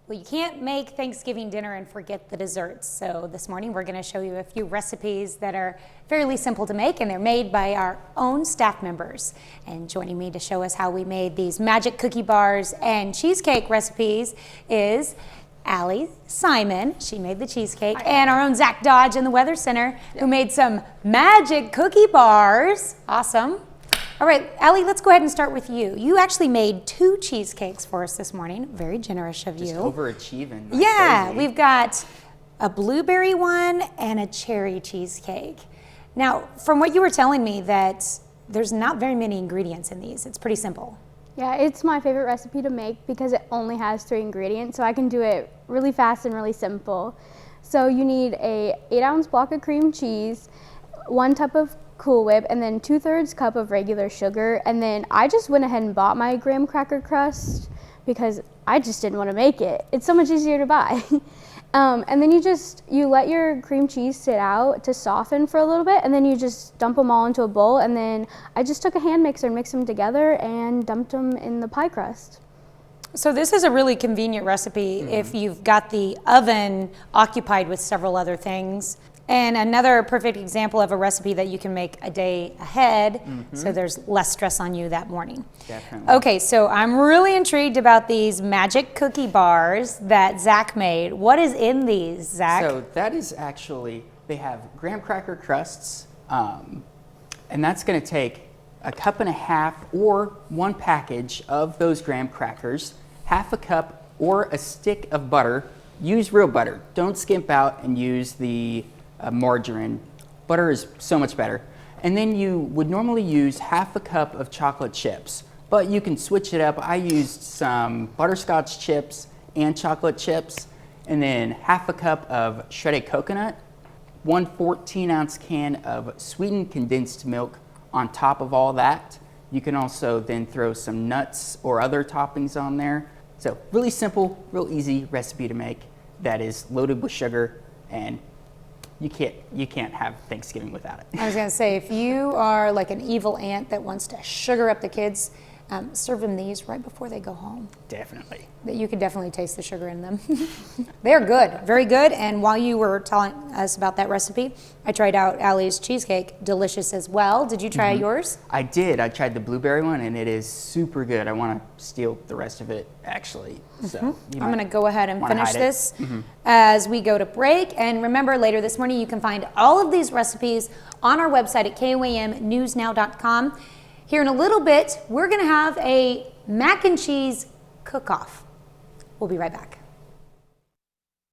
Well, you can't make Thanksgiving dinner and forget the desserts. So this morning we're going to show you a few recipes that are fairly simple to make, and they're made by our own staff members. And joining me to show us how we made these magic cookie bars and cheesecake recipes is Allie Simon. She made the cheesecake. And our own Zach Dodge in the Weather Center, who made some magic cookie bars. Awesome. All right, Allie, let's go ahead and start with you. You actually made 2 cheesecakes for us this morning. Very generous of you. Just overachieving. Yeah, crazy. we've got a blueberry one and a cherry cheesecake. Now, from what you were telling me, that there's not very many ingredients in these. It's pretty simple. Yeah, it's my favorite recipe to make because it only has 3 ingredients, so I can do it really fast and really simple. So you need a 8-ounce block of cream cheese, 1 cup of Cool Whip, and then 2/3 cup of regular sugar. And then I just went ahead and bought my graham cracker crust because I just didn't want to make it. It's so much easier to buy. And then you let your cream cheese sit out to soften for a little bit, and then you just dump them all into a bowl. And then I just took a hand mixer and mixed them together and dumped them in the pie crust. So this is a really convenient recipe if you've got the oven occupied with several other things. And another perfect example of a recipe that you can make a day ahead, so there's less stress on you that morning. Definitely. Okay, so I'm really intrigued about these magic cookie bars that Zach made. What is in these, Zach? So that is actually, they have graham cracker crusts, and that's going to take a 1.5 cups or 1 package of those graham crackers, 1/2 cup or a stick of butter. Use real butter. Don't skimp out and use the margarine. Butter is so much better. And then you would normally use 1/2 cup of chocolate chips, but you can switch it up. I used some butterscotch chips and chocolate chips, and then 1/2 cup of shredded coconut, 1 14-ounce can of sweetened condensed milk on top of all that. You can also then throw some nuts or other toppings on there. So really simple, real easy recipe to make that is loaded with sugar, and you can't have Thanksgiving without it. I was going to say, if you are like an evil aunt that wants to sugar up the kids, serve them these right before they go home. Definitely. You could definitely taste the sugar in them. They're good, very good. And while you were telling us about that recipe, I tried out Allie's cheesecake, delicious as well. Did you try yours? I did. I tried the blueberry one, and it is super good. I want to steal the rest of it, actually. So I'm going to go ahead and finish hide it. this as we go to break. And remember, later this morning, you can find all of these recipes on our website at KOAMnewsnow.com. Here in a little bit, we're going to have a mac and cheese cook-off. We'll be right back.